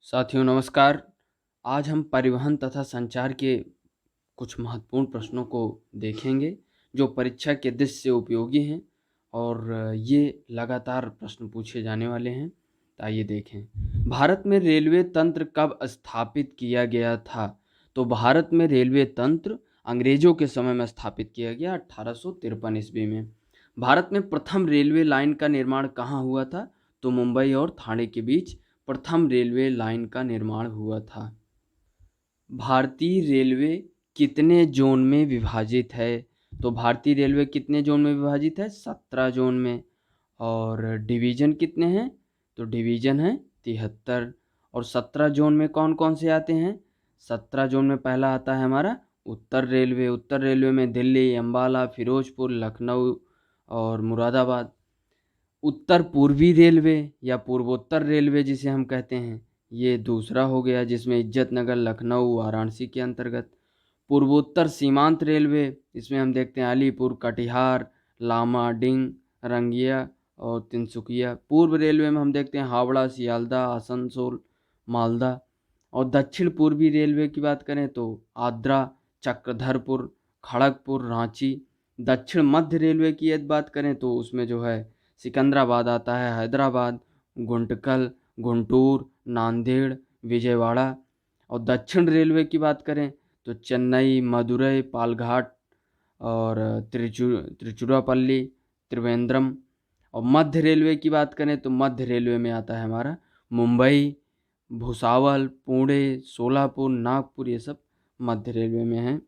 साथियों नमस्कार। आज हम परिवहन तथा संचार के कुछ महत्वपूर्ण प्रश्नों को देखेंगे जो परीक्षा के दृष्टि से उपयोगी हैं और ये लगातार प्रश्न पूछे जाने वाले हैं। तो आइए देखें। भारत में रेलवे तंत्र कब स्थापित किया गया था? तो भारत में रेलवे तंत्र अंग्रेजों के समय में स्थापित किया गया 1853 ईस्वी में। भारत में प्रथम रेलवे लाइन का निर्माण कहाँ हुआ था? तो मुंबई और ठाणे के बीच प्रथम रेलवे लाइन का निर्माण हुआ था। भारतीय रेलवे कितने जोन में विभाजित है? तो भारतीय रेलवे कितने जोन में विभाजित है? 17 जोन में। और डिवीज़न कितने हैं? तो डिवीज़न है 73। और 17 जोन में कौन कौन से आते हैं? 17 जोन में पहला आता है हमारा उत्तर रेलवे। उत्तर रेलवे में दिल्ली, अम्बाला, फिरोजपुर, लखनऊ और मुरादाबाद। उत्तर पूर्वी रेलवे या पूर्वोत्तर रेलवे जिसे हम कहते हैं, ये दूसरा हो गया, जिसमें इज्जतनगर, लखनऊ, वाराणसी के अंतर्गत। पूर्वोत्तर सीमांत रेलवे, इसमें हम देखते हैं अलीपुर, कटिहार, लामाडिंग, रंगिया और तिनसुकिया। पूर्व रेलवे में हम देखते हैं हावड़ा, सियालदह, आसनसोल, मालदा। और दक्षिण पूर्वी रेलवे की बात करें तो आद्रा, चक्रधरपुर, खड़गपुर, रांची। दक्षिण मध्य रेलवे की यदि बात करें तो उसमें जो है सिकंदराबाद आता है, हैदराबाद, गुंटकल, गुंटूर, नांदेड़, विजयवाड़ा। और दक्षिण रेलवे की बात करें तो चेन्नई, मदुरई, पालघाट और त्रिचुरापल्ली, त्रिवेंद्रम। और मध्य रेलवे की बात करें तो मध्य रेलवे में आता है हमारा मुंबई, भुसावल, पुणे, सोलापुर, नागपुर, ये सब मध्य रेलवे में हैं।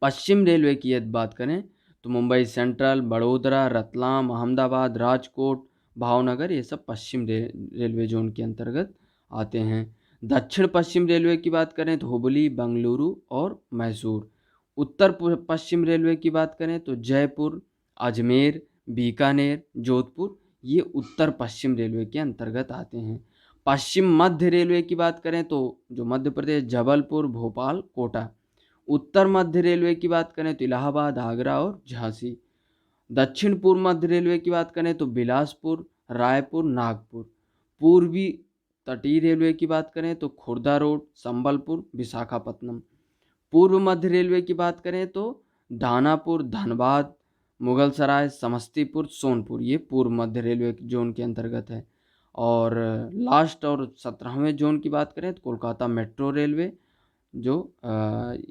पश्चिम रेलवे की यदि बात करें तो मुंबई सेंट्रल, बड़ोदरा, रतलाम, अहमदाबाद, राजकोट, भावनगर, ये सब पश्चिम रेलवे जोन के अंतर्गत आते हैं। दक्षिण पश्चिम रेलवे की बात करें तो हुबली, बंगलुरु और मैसूर। उत्तर पश्चिम रेलवे की बात करें तो जयपुर, अजमेर, बीकानेर, जोधपुर, ये उत्तर पश्चिम रेलवे के अंतर्गत आते हैं। पश्चिम मध्य रेलवे की बात करें तो जो मध्य प्रदेश, जबलपुर, भोपाल, कोटा। उत्तर मध्य रेलवे की बात करें तो इलाहाबाद, आगरा और झांसी। दक्षिण पूर्व मध्य रेलवे की बात करें तो बिलासपुर, रायपुर, नागपुर। पूर्वी तटीय रेलवे की बात करें तो खुर्दा रोड, संबलपुर, विशाखापत्तनम। पूर्व मध्य रेलवे की बात करें तो दानापुर, धनबाद, मुगलसराय, समस्तीपुर, सोनपुर, ये पूर्व मध्य रेलवे जोन के अंतर्गत है। और लास्ट और 17वें जोन की बात करें तो कोलकाता मेट्रो रेलवे, जो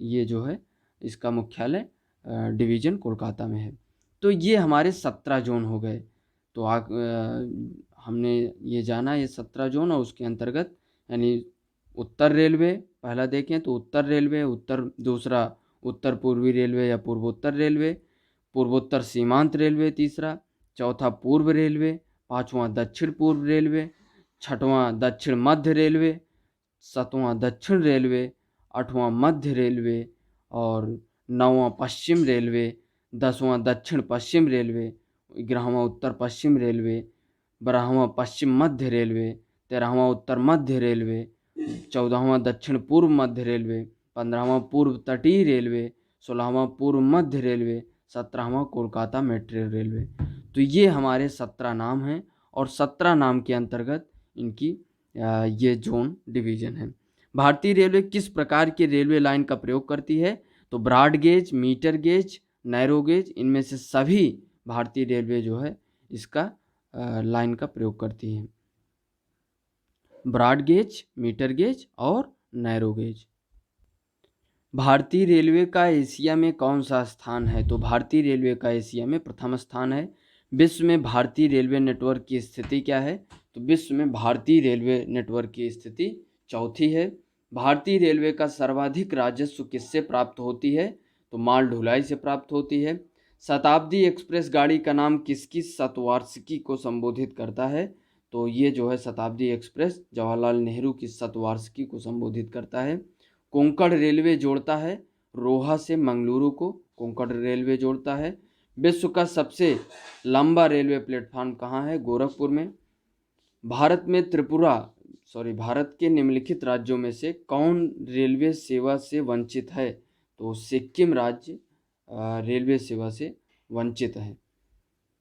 ये जो है इसका मुख्यालय डिवीज़न कोलकाता में है। तो ये हमारे 17 जोन हो गए। तो हमने ये जाना ये 17 जोन और उसके अंतर्गत यानी उत्तर रेलवे पहला देखें तो उत्तर रेलवे, दूसरा उत्तर पूर्वी रेलवे या पूर्वोत्तर रेलवे, पूर्वोत्तर सीमांत रेलवे तीसरा, चौथा पूर्व रेलवे, पाँचवां दक्षिण पूर्व रेलवे, छठवां दक्षिण मध्य रेलवे, सातवां दक्षिण रेलवे, आठवां मध्य रेलवे और नौवां पश्चिम रेलवे, 10वां दक्षिण पश्चिम रेलवे, 11वां उत्तर पश्चिम रेलवे, 12वां पश्चिम मध्य रेलवे, 13वां उत्तर मध्य रेलवे, 14वां दक्षिण पूर्व मध्य रेलवे, 15वां पूर्व तटीय रेलवे, 16वां पूर्व मध्य रेलवे, 17वां कोलकाता मेट्रो रेलवे। तो ये हमारे 17 नाम हैं और 17 नाम के अंतर्गत इनकी ये जोन डिवीज़न है। भारतीय रेलवे किस प्रकार की रेलवे लाइन का प्रयोग करती है? तो broad gauge, metre gauge, narrow gauge, इनमें से सभी भारतीय रेलवे जो है इसका लाइन का प्रयोग करती है। ब्रॉड गेज, मीटर गेज और नैरो गेज। भारतीय रेलवे का एशिया में कौन सा स्थान है? तो भारतीय रेलवे का एशिया में प्रथम स्थान है। विश्व में भारतीय रेलवे नेटवर्क की स्थिति क्या है? तो विश्व में भारतीय रेलवे नेटवर्क की स्थिति चौथी है। भारतीय रेलवे का सर्वाधिक राजस्व किससे प्राप्त होती है? तो माल ढुलाई से प्राप्त होती है। शताब्दी एक्सप्रेस गाड़ी का नाम किसकी शतवार्षिकी को संबोधित करता है? तो ये जो है शताब्दी एक्सप्रेस जवाहरलाल नेहरू की शतवार्षिकी को संबोधित करता है। कोंकण रेलवे जोड़ता है रोहा से मंगलुरु को, कोंकण रेलवे जोड़ता है। विश्व का सबसे लंबा रेलवे प्लेटफॉर्म कहाँ है? गोरखपुर में। भारत के निम्नलिखित राज्यों में से कौन रेलवे सेवा से वंचित है? तो सिक्किम राज्य रेलवे सेवा से वंचित है।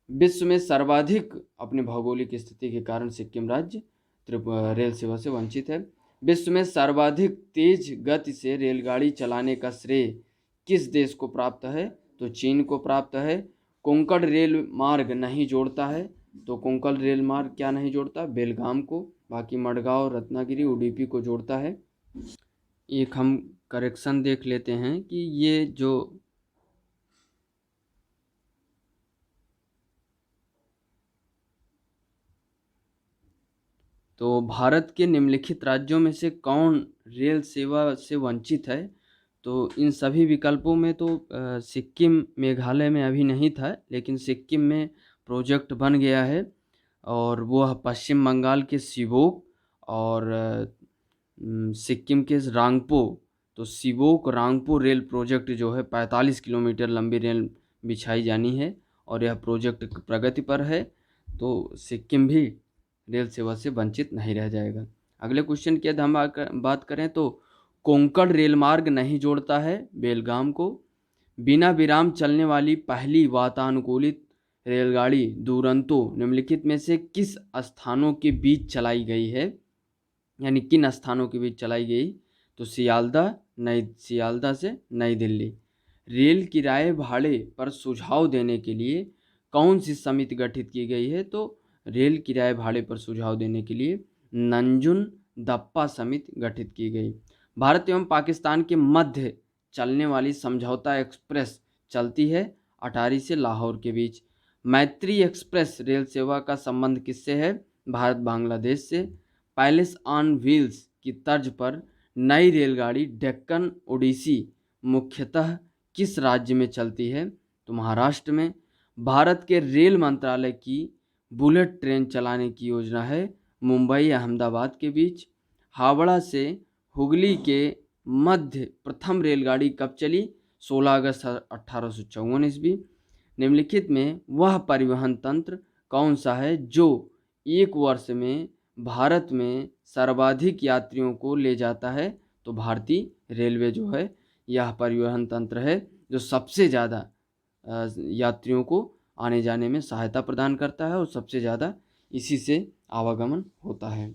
विश्व में सर्वाधिक अपनी भौगोलिक स्थिति के कारण सिक्किम राज्य रेल सेवा से वंचित है। विश्व में सर्वाधिक तेज गति से रेलगाड़ी चलाने का श्रेय किस देश को प्राप्त है? तो चीन को प्राप्त है। कोंकण रेल मार्ग नहीं जोड़ता है, तो कोंकण रेल मार्ग क्या नहीं जोड़ता? बेलगाम को। बाकी मडगांव, रत्नागिरी, उडुपी को जोड़ता है। एक हम करेक्शन देख लेते हैं कि ये जो तो भारत के निम्नलिखित राज्यों में से कौन रेल सेवा से वंचित है? तो इन सभी विकल्पों में तो सिक्किम मेघालय में अभी नहीं था, लेकिन सिक्किम में प्रोजेक्ट बन गया है और वो पश्चिम बंगाल के सिवोक और सिक्किम के रांगपो। तो सिवोक रांगपो रेल प्रोजेक्ट जो है 45 किलोमीटर लंबी रेल बिछाई जानी है और यह प्रोजेक्ट प्रगति पर है, तो सिक्किम भी रेल सेवा से वंचित नहीं रह जाएगा। अगले क्वेश्चन की यदि हम बात करें तो कोंकण रेल मार्ग नहीं जोड़ता है बेलगाम को। बिना विराम चलने वाली पहली वातानुकूलित रेलगाड़ी दुरंतो निम्नलिखित में से किस स्थानों के बीच चलाई गई है? यानी किन स्थानों के बीच चलाई गई? तो सियालदा से नई दिल्ली। रेल किराए भाड़े पर सुझाव देने के लिए कौन सी समिति गठित की गई है? तो रेल किराए भाड़े पर सुझाव देने के लिए नंजुन दप्पा समिति गठित की गई। भारत एवं पाकिस्तान के मध्य चलने वाली समझौता एक्सप्रेस चलती है अटारी से लाहौर के बीच। मैत्री एक्सप्रेस रेल सेवा का संबंध किससे है? भारत बांग्लादेश से। पैलेस ऑन व्हील्स की तर्ज पर नई रेलगाड़ी डेक्कन ओडिसी मुख्यतः किस राज्य में चलती है? तो महाराष्ट्र में। भारत के रेल मंत्रालय की बुलेट ट्रेन चलाने की योजना है मुंबई अहमदाबाद के बीच। हावड़ा से हुगली के मध्य प्रथम रेलगाड़ी कब चली? 16 अगस्त 1854 ईस्वी। निम्नलिखित में वह परिवहन तंत्र कौन सा है जो एक वर्ष में भारत में सर्वाधिक यात्रियों को ले जाता है? तो भारतीय रेलवे जो है यह परिवहन तंत्र है जो सबसे ज़्यादा यात्रियों को आने जाने में सहायता प्रदान करता है और सबसे ज़्यादा इसी से आवागमन होता है।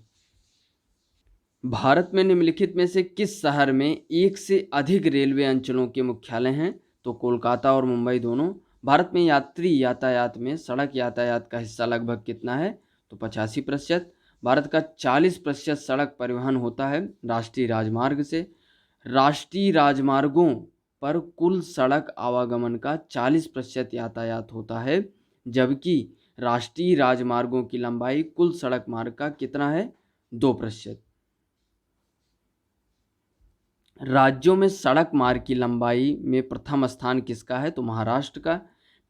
भारत में निम्नलिखित में से किस शहर में एक से अधिक रेलवे अंचलों के मुख्यालय हैं? तो कोलकाता और मुंबई दोनों। भारत में यात्री यातायात में सड़क यातायात का हिस्सा लगभग कितना है? तो 85%। भारत का 40% सड़क परिवहन होता है राष्ट्रीय राजमार्ग से। राष्ट्रीय राजमार्गों पर कुल सड़क आवागमन का 40% यातायात होता है, जबकि राष्ट्रीय राजमार्गों की लंबाई कुल सड़क मार्ग का कितना है? 2%। राज्यों में सड़क मार्ग की लंबाई में प्रथम स्थान किसका है? तो महाराष्ट्र का।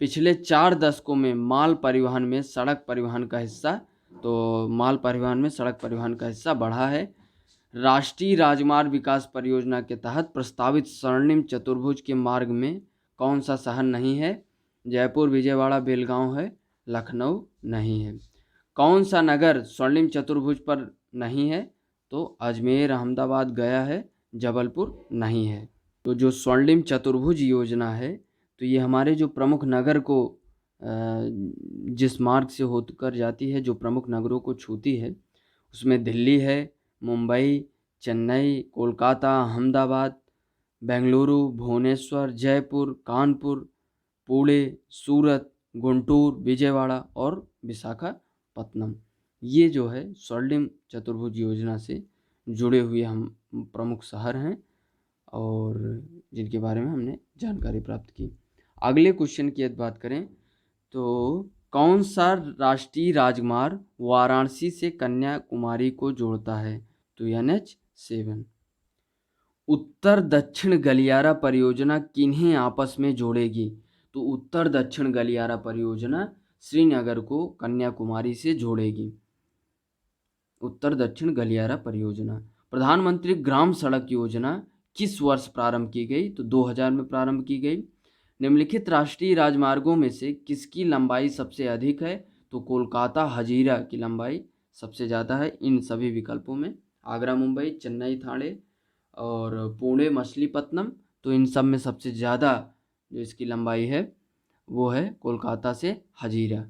पिछले 4 दशकों में माल परिवहन में सड़क परिवहन का हिस्सा बढ़ा है। राष्ट्रीय राजमार्ग विकास परियोजना के तहत प्रस्तावित स्वर्णिम चतुर्भुज के मार्ग में कौन सा शहर नहीं है? जयपुर, विजयवाड़ा, बेलगांव है, लखनऊ नहीं है। कौन सा नगर स्वर्णिम चतुर्भुज पर नहीं है? तो अजमेर, अहमदाबाद, गया है, जबलपुर नहीं है। तो जो स्वर्णिम चतुर्भुज योजना है तो ये हमारे जो प्रमुख नगर को जिस मार्ग से होकर जाती है, जो प्रमुख नगरों को छूती है, उसमें दिल्ली है, मुंबई, चेन्नई, कोलकाता, अहमदाबाद, बेंगलुरु, भुवनेश्वर, जयपुर, कानपुर, पुणे, सूरत, गुंटूर, विजयवाड़ा और विशाखापत्तनम। ये जो है स्वर्णिम चतुर्भुज योजना से जुड़े हुए हम प्रमुख शहर हैं और जिनके बारे में हमने जानकारी प्राप्त की। अगले क्वेश्चन की यदि बात करें तो कौन सा राष्ट्रीय राजमार्ग वाराणसी से कन्याकुमारी को जोड़ता है? तो NH7। उत्तर दक्षिण गलियारा परियोजना किन्हें आपस में जोड़ेगी? तो उत्तर दक्षिण गलियारा परियोजना श्रीनगर को कन्याकुमारी से जोड़ेगी। उत्तर दक्षिण गलियारा परियोजना। प्रधानमंत्री ग्राम सड़क योजना किस वर्ष प्रारंभ की गई? तो 2000 में प्रारंभ की गई। निम्नलिखित राष्ट्रीय राजमार्गों में से किसकी लंबाई सबसे अधिक है? तो कोलकाता हजीरा की लंबाई सबसे ज़्यादा है इन सभी विकल्पों में। आगरा, मुंबई, चेन्नई, ठाणे और पुणे, मछलीपत्तनम, तो इन सब में सबसे ज़्यादा जो इसकी लंबाई है वो है कोलकाता से हजीरा।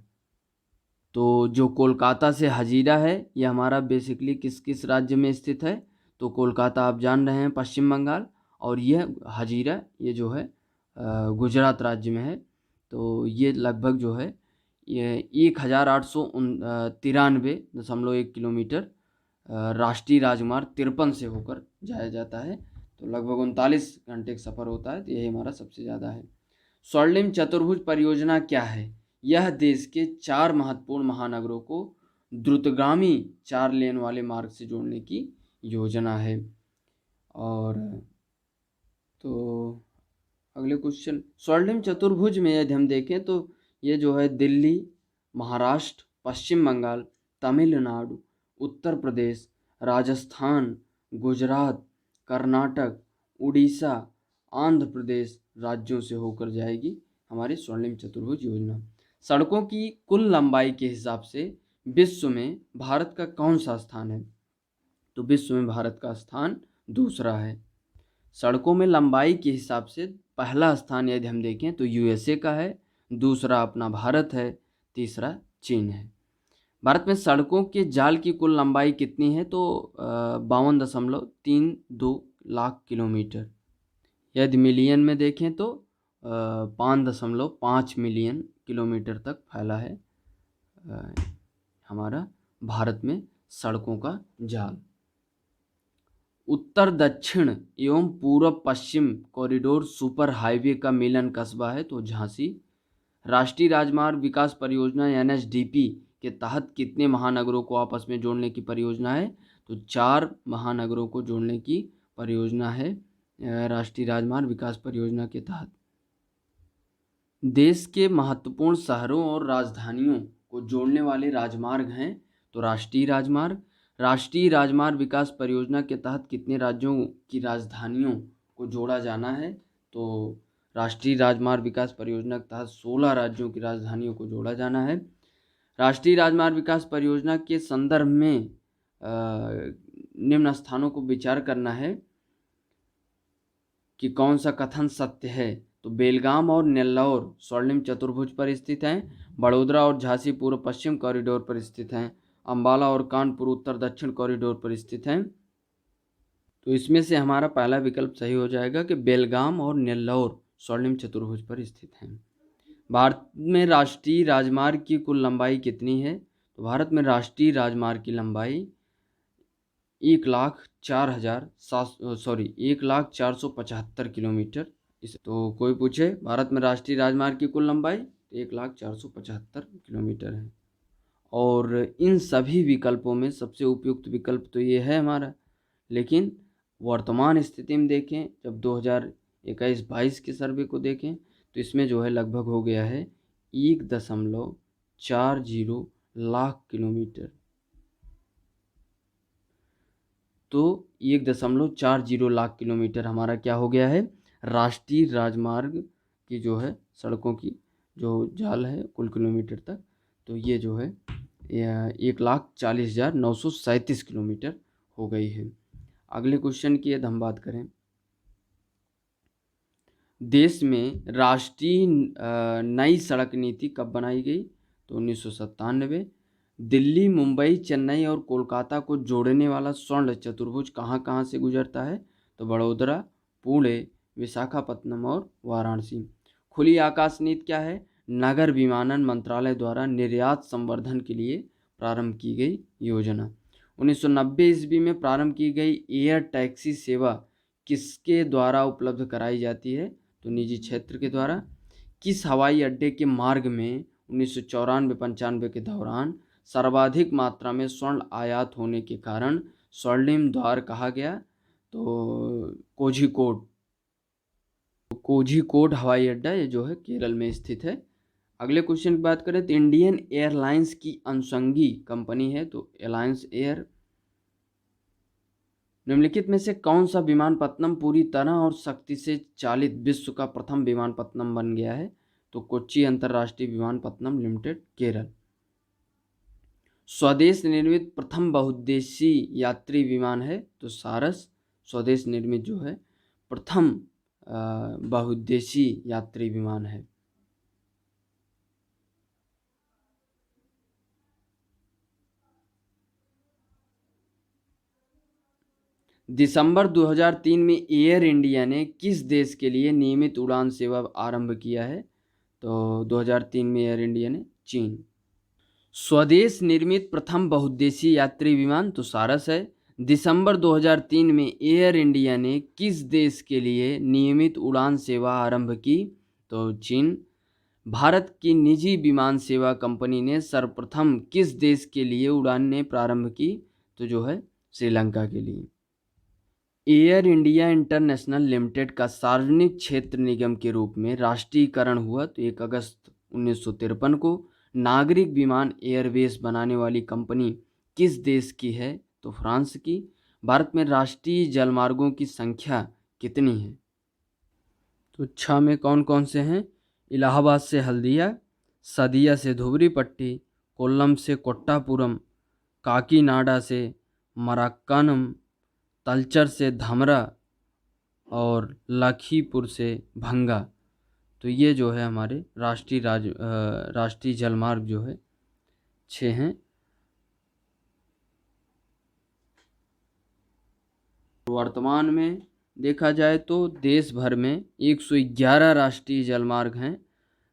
तो जो कोलकाता से हजीरा है ये हमारा बेसिकली किस किस राज्य में स्थित है? तो तो कोलकाता आप जान रहे हैं पश्चिम बंगाल, और यह हजीरा ये जो है गुजरात राज्य में है। तो ये लगभग जो है ये 1893.1 किलोमीटर राष्ट्रीय राजमार्ग 53 से होकर जाया जाता है। तो लगभग 39 घंटे का सफ़र होता है, तो यही हमारा सबसे ज़्यादा है। स्वर्णिम चतुर्भुज परियोजना क्या है? यह देश के 4 महत्वपूर्ण महानगरों को द्रुतगामी 4 लेन वाले मार्ग से जोड़ने की योजना है। और तो अगले क्वेश्चन, स्वर्णिम चतुर्भुज में यदि हम देखें तो ये जो है दिल्ली, महाराष्ट्र, पश्चिम बंगाल, तमिलनाडु, उत्तर प्रदेश, राजस्थान, गुजरात, कर्नाटक, उड़ीसा, आंध्र प्रदेश राज्यों से होकर जाएगी हमारी स्वर्णिम चतुर्भुज योजना। सड़कों की कुल लंबाई के हिसाब से विश्व में भारत का कौन सा स्थान है? तो विश्व में भारत का स्थान दूसरा है। सड़कों में लंबाई के हिसाब से पहला स्थान यदि हम देखें तो यूएसए का है, दूसरा अपना भारत है, तीसरा चीन है। भारत में सड़कों के जाल की कुल लंबाई कितनी है? तो 52.32 लाख किलोमीटर। यदि मिलियन में देखें तो 5.5 मिलियन किलोमीटर तक फैला है हमारा भारत में सड़कों का जाल। उत्तर दक्षिण एवं पूर्व पश्चिम कॉरिडोर सुपर हाईवे का मिलन कस्बा है, तो झांसी। राष्ट्रीय राजमार्ग विकास परियोजना एनएचडीपी के तहत कितने महानगरों को आपस में जोड़ने की परियोजना है? तो 4 महानगरों को जोड़ने की परियोजना है राष्ट्रीय राजमार्ग विकास परियोजना के तहत। देश के महत्वपूर्ण शहरों और राजधानियों को जोड़ने वाले राजमार्ग हैं, तो राष्ट्रीय राजमार्ग। राष्ट्रीय राजमार्ग विकास परियोजना के तहत कितने राज्यों की राजधानियों को जोड़ा जाना है? तो राष्ट्रीय राजमार्ग विकास परियोजना के तहत 16 राज्यों की राजधानियों को जोड़ा जाना है। राष्ट्रीय राजमार्ग विकास परियोजना के संदर्भ में निम्न स्थानों को विचार करना है कि कौन सा कथन सत्य है। तो बेलगाम और नेल्लौर स्वर्णिम चतुर्भुज पर स्थित हैं। बड़ोदरा और झांसी पूर्व पश्चिम कॉरिडोर पर स्थित हैं। अंबाला और कानपुर उत्तर दक्षिण कॉरिडोर पर स्थित हैं। तो इसमें से हमारा पहला विकल्प सही हो जाएगा कि बेलगाम और नेल्लौर स्वर्णिम चतुर्भुज पर स्थित हैं। भारत में राष्ट्रीय राजमार्ग की कुल लंबाई कितनी है? तो भारत में राष्ट्रीय राजमार्ग की लंबाई 1,04,700 किलोमीटर। इस तो कोई पूछे भारत में राष्ट्रीय राजमार्ग की कुल लंबाई 1,04,750 किलोमीटर है। और इन सभी विकल्पों में सबसे उपयुक्त विकल्प तो ये है हमारा, लेकिन वर्तमान स्थिति में देखें, जब 2021-22 के सर्वे को देखें तो इसमें जो है लगभग हो गया है 1.40 लाख किलोमीटर। तो 1.40 लाख किलोमीटर हमारा क्या हो गया है? राष्ट्रीय राजमार्ग की जो है सड़कों की जो जाल है कुल किलोमीटर तक, तो ये जो है 1,40,937 किलोमीटर हो गई है। अगले क्वेश्चन की यदि हम बात करें, देश में राष्ट्रीय नई सड़क नीति कब बनाई गई? तो 1997। दिल्ली, मुंबई, चेन्नई और कोलकाता को जोड़ने वाला स्वर्ण चतुर्भुज कहाँ कहाँ से गुजरता है? तो बड़ोदरा, पुणे, विशाखापत्तनम और वाराणसी। खुली आकाश नीति क्या है? नगर विमानन मंत्रालय द्वारा निर्यात संवर्धन के लिए प्रारंभ की गई योजना। 1990 ईस्वी में प्रारंभ की गई एयर टैक्सी सेवा किसके द्वारा उपलब्ध कराई जाती है? तो निजी क्षेत्र के द्वारा। किस हवाई अड्डे के मार्ग में 1994-95 के दौरान सर्वाधिक मात्रा में स्वर्ण आयात होने के कारण स्वर्णिम द्वार कहा गया? तो कोझिकोड हवाई अड्डा ये जो है केरल में स्थित है। अगले क्वेश्चन की बात करें तो इंडियन एयरलाइंस की अनुषंगी कंपनी है, तो एलायंस एयर। निम्नलिखित में से कौन सा विमानपत्तनम पूरी तरह और शक्ति से चालित विश्व का प्रथम विमानपत्तनम बन गया है? तो कोच्चि अंतर्राष्ट्रीय विमानपत्तनम लिमिटेड, केरल। स्वदेश निर्मित प्रथम बहुउद्देशीय यात्री विमान है, तो सारस स्वदेश निर्मित जो है प्रथम बहुउद्देशीय यात्री विमान है। दिसंबर 2003 में एयर इंडिया ने किस देश के लिए नियमित उड़ान सेवा आरंभ किया है? तो 2003 में एयर इंडिया ने चीन। स्वदेश निर्मित प्रथम बहुउद्देशीय यात्री विमान तो सारस है। दिसंबर 2003 में एयर इंडिया ने किस देश के लिए नियमित उड़ान सेवा आरंभ की? तो चीन। भारत की निजी विमान सेवा कंपनी ने सर्वप्रथम किस देश के लिए उड़ानें प्रारंभ की? तो जो है श्रीलंका के लिए। एयर इंडिया इंटरनेशनल लिमिटेड का सार्वजनिक क्षेत्र निगम के रूप में राष्ट्रीयकरण हुआ तो 1 अगस्त 1953 को। नागरिक विमान एयरवेज बनाने वाली कंपनी किस देश की है? तो फ्रांस की। भारत में राष्ट्रीय जलमार्गों की संख्या कितनी है? तो 6 में कौन कौन से हैं? इलाहाबाद से हल्दिया, सदिया से धुबरी पट्टी, कोल्लम से कोट्टापुरम, काकीनाडा से मराक्कानम, तलचर से धामरा और लखीमपुर से भंगा। तो ये जो है हमारे राष्ट्रीय जलमार्ग जो है 6 हैं। वर्तमान में देखा जाए तो देश भर में 111 राष्ट्रीय जलमार्ग हैं,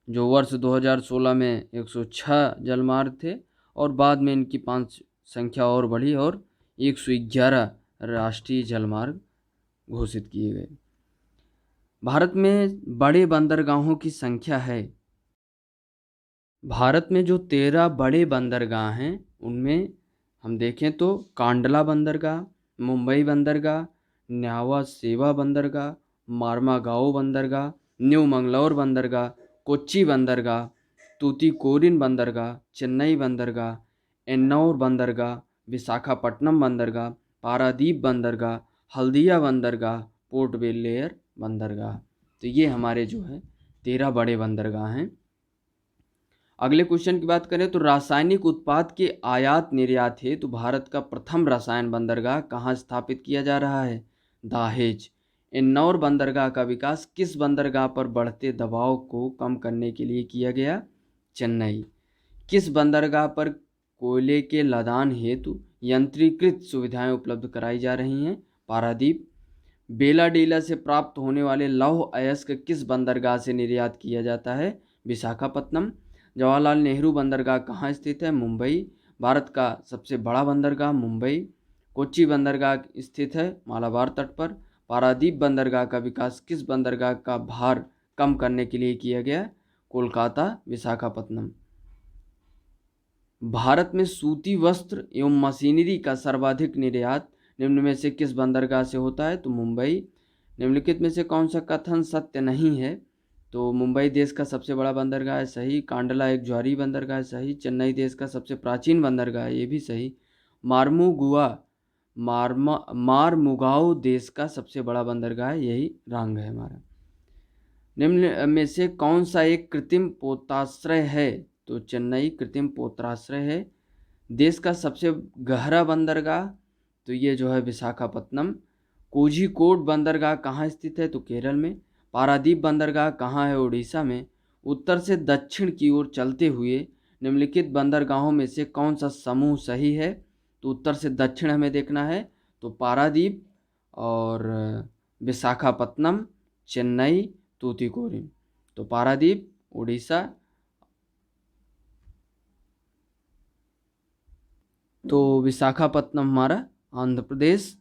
जो वर्ष 2016 में 106 जलमार्ग थे और बाद में इनकी 5 संख्या और बढ़ी और 111 राष्ट्रीय जलमार्ग घोषित किए गए। भारत में बड़े बंदरगाहों की संख्या है। भारत में जो 13 बड़े बंदरगाह हैं उनमें हम देखें तो कांडला बंदरगाह, मुंबई बंदरगाह, न्यावा सेवा बंदरगाह, मार्मागाओ बंदरगाह, न्यू मंगलौर बंदरगाह, कोच्चि बंदरगाह, तूतीकोरिन बंदरगाह, चेन्नई बंदरगाह, एन्नौर बंदरगाह, विशाखापट्टनम बंदरगाह, पारादीप बंदरगाह, हल्दिया बंदरगाह, पोर्ट ब्लेयर बंदरगाह। तो ये हमारे जो है 13 बड़े बंदरगाह हैं। अगले क्वेश्चन की बात करें तो रासायनिक उत्पाद के आयात निर्यात हेतु भारत का प्रथम रसायन बंदरगाह कहाँ स्थापित किया जा रहा है? दाहेज। इन्नौर बंदरगाह का विकास किस बंदरगाह पर बढ़ते दबाव को कम करने के लिए किया गया? चेन्नई। किस बंदरगाह पर कोयले के लदान हेतु यंत्रीकृत सुविधाएं उपलब्ध कराई जा रही हैं? पारादीप। बेलाडीला से प्राप्त होने वाले लौह अयस्क किस बंदरगाह से निर्यात किया जाता है? विशाखापत्तनम। जवाहरलाल नेहरू बंदरगाह कहाँ स्थित है? मुंबई। भारत का सबसे बड़ा बंदरगाह मुंबई। कोच्चि बंदरगाह स्थित है मालाबार तट पर। पारादीप बंदरगाह का विकास किस बंदरगाह का भार कम करने के लिए किया गया? कोलकाता विशाखापत्तनम। भारत में सूती वस्त्र एवं मशीनरी का सर्वाधिक निर्यात निम्न में से किस बंदरगाह से होता है? तो मुंबई। निम्नलिखित में से कौन सा कथन सत्य नहीं है? तो मुंबई देश का सबसे बड़ा बंदरगाह है, सही। कांडला एक ज्वारी बंदरगाह है, सही। चेन्नई देश का सबसे प्राचीन बंदरगाह है, ये भी सही। मारमुगाओ देश का सबसे बड़ा बंदरगाह है, यही रंग है हमारा। निम्न में से कौन सा एक कृत्रिम पोताश्रय है? तो चेन्नई कृत्रिम पोताश्रय है। देश का सबसे गहरा बंदरगाह तो ये जो है विशाखापत्तनम। कोझिकोड बंदरगाह कहाँ स्थित है? तो केरल में। पारादीप बंदरगाह कहाँ है? उड़ीसा में। उत्तर से दक्षिण की ओर चलते हुए निम्नलिखित बंदरगाहों में से कौन सा समूह सही है? तो उत्तर से दक्षिण हमें देखना है, तो पारादीप और विशाखापत्तनम, चेन्नई, तूतीकोरिन। तो पारादीप उड़ीसा, तो विशाखापत्तनम हमारा आंध्र प्रदेश,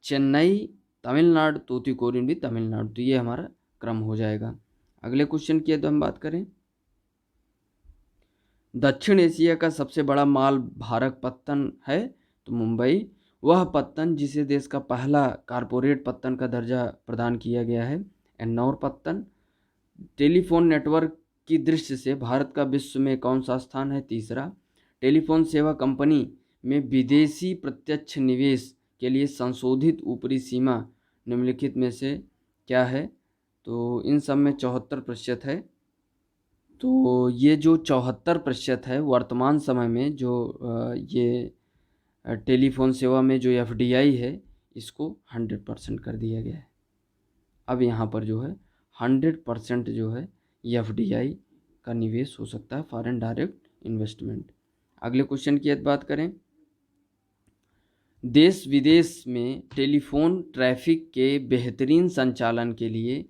चेन्नई तमिलनाडु, तूतीकोरिन भी तमिलनाडु। तो ये हमारा क्रम हो जाएगा। अगले क्वेश्चन की तो हम बात करें, दक्षिण एशिया का सबसे बड़ा माल भारक पत्तन है? तो मुंबई। वह पत्तन जिसे देश का पहला कारपोरेट पत्तन का दर्जा प्रदान किया गया है? एन्नौर पत्तन। टेलीफोन नेटवर्क की दृष्टि से भारत का विश्व में कौन सा स्थान है? तीसरा। टेलीफोन सेवा कंपनी में विदेशी प्रत्यक्ष निवेश के लिए संशोधित ऊपरी सीमा निम्नलिखित में से क्या है? तो इन सब में 74% है। तो ये जो 74% है वर्तमान समय में जो ये टेलीफोन सेवा में जो FDI है इसको 100% कर दिया गया है। अब यहाँ पर जो है 100% जो है FDI का निवेश हो सकता है, फॉरेन डायरेक्ट इन्वेस्टमेंट। अगले क्वेश्चन की बात करें, देश विदेश में टेलीफोन ट्रैफिक के बेहतरीन संचालन के लिए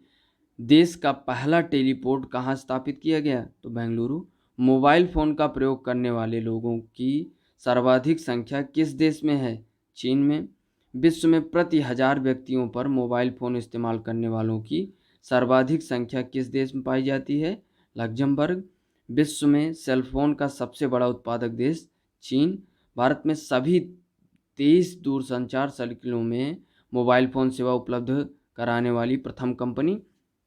देश का पहला टेलीपोर्ट कहाँ स्थापित किया गया? तो बेंगलुरु। मोबाइल फ़ोन का प्रयोग करने वाले लोगों की सर्वाधिक संख्या किस देश में है? चीन में। विश्व में प्रति 1000 व्यक्तियों पर मोबाइल फ़ोन इस्तेमाल करने वालों की सर्वाधिक संख्या किस देश में पाई जाती है? लक्ज़मबर्ग। विश्व में सेल फोन का सबसे बड़ा उत्पादक देश? चीन। भारत में सभी 23 दूरसंचार सर्किलों में मोबाइल फ़ोन सेवा उपलब्ध कराने वाली प्रथम कंपनी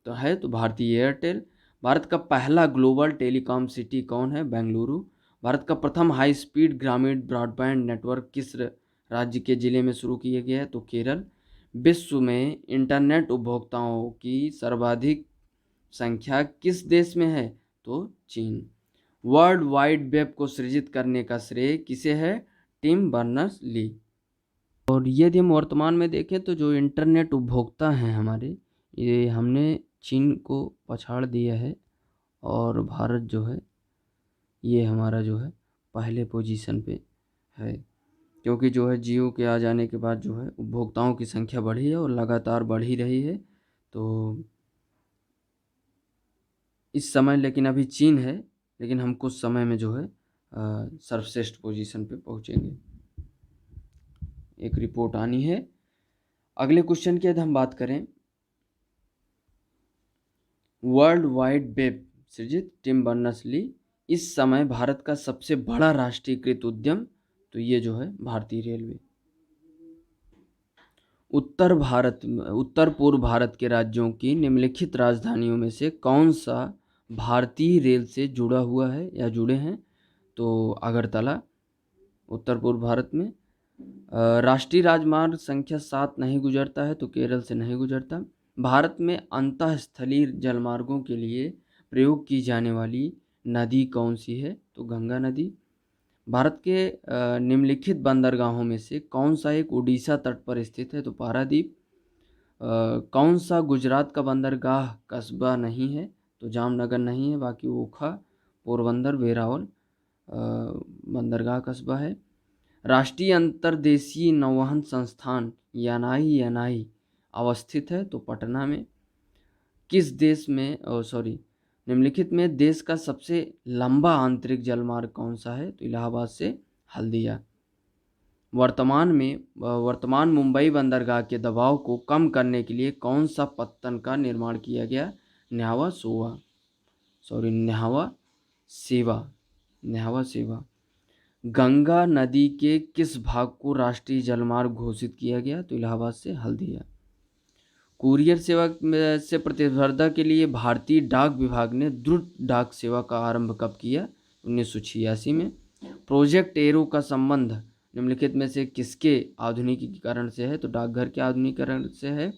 तो भारतीय एयरटेल। भारत का पहला ग्लोबल टेलीकॉम सिटी कौन है? बेंगलुरु। भारत का प्रथम हाई स्पीड ग्रामीण ब्रॉडबैंड नेटवर्क किस राज्य के जिले में शुरू किया गया है? तो केरल। विश्व में इंटरनेट उपभोक्ताओं की सर्वाधिक संख्या किस देश में है? तो चीन। वर्ल्ड वाइड वेब को सृजित करने का श्रेय किसे है? Tim Berners Lee. और यदि हम वर्तमान में देखें तो जो इंटरनेट उपभोक्ता हैं हमारे, ये हमने चीन को पछाड़ दिया है और भारत जो है ये हमारा जो है पहले पोजीशन पे है, क्योंकि जो है जियो के आ जाने के बाद जो है उपभोक्ताओं की संख्या बढ़ी है और लगातार बढ़ ही रही है। तो इस समय लेकिन अभी चीन है, लेकिन हम कुछ समय में जो है सर्वश्रेष्ठ पोजीशन पे पहुंचेंगे। एक रिपोर्ट आनी है। अगले क्वेश्चन की यदि हम बात करें, वर्ल्ड वाइड वेब सृजित टिम बर्नर्स-ली इस समय भारत का सबसे बड़ा राष्ट्रीयकृत उद्यम, तो ये जो है भारतीय रेलवे। उत्तर पूर्व भारत के राज्यों की निम्नलिखित राजधानियों में से कौन सा भारतीय रेल से जुड़ा हुआ है या जुड़े हैं? तो अगरतला उत्तर पूर्व भारत में। राष्ट्रीय राजमार्ग संख्या 7 नहीं गुजरता है, तो केरल से नहीं गुजरता। भारत में अंतःस्थलीय जलमार्गों के लिए प्रयोग की जाने वाली नदी कौन सी है? तो गंगा नदी। भारत के निम्नलिखित बंदरगाहों में से कौन सा एक उड़ीसा तट पर स्थित है? तो पारादीप। कौन सा गुजरात का बंदरगाह कस्बा नहीं है? तो जामनगर नहीं है, बाकी ओखा, पोरबंदर, वेरावल बंदरगाह कस्बा है। राष्ट्रीय अंतर्देशीय नौवहन संस्थान यानाई अवस्थित है, तो पटना में। किस देश में निम्नलिखित में देश का सबसे लंबा आंतरिक जलमार्ग कौन सा है? तो इलाहाबाद से हल्दिया। वर्तमान मुंबई बंदरगाह के दबाव को कम करने के लिए कौन सा पत्तन का निर्माण किया गया? न्हावा सेवा। गंगा नदी के किस भाग को राष्ट्रीय जलमार्ग घोषित किया गया? तो इलाहाबाद से हल्दिया। कुरियर सेवा से प्रतिस्पर्धा के लिए भारतीय डाक विभाग ने द्रुत डाक सेवा का आरंभ कब किया? 1986 में। प्रोजेक्ट एरो का संबंध निम्नलिखित में से किसके आधुनिकीकरण से है? तो डाकघर के आधुनिकीकरण से है।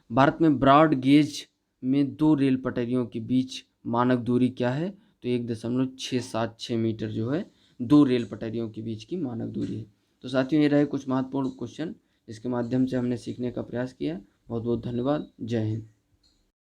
भारत में ब्रॉड गेज में 2 रेल पटरियों के बीच मानक दूरी क्या है? तो 1.676 मीटर जो है 2 रेल पटरियों के बीच की मानक दूरी है। तो साथियों, ये रहे कुछ महत्वपूर्ण क्वेश्चन जिसके माध्यम से हमने सीखने का प्रयास किया। बहुत बहुत धन्यवाद। जय हिंद।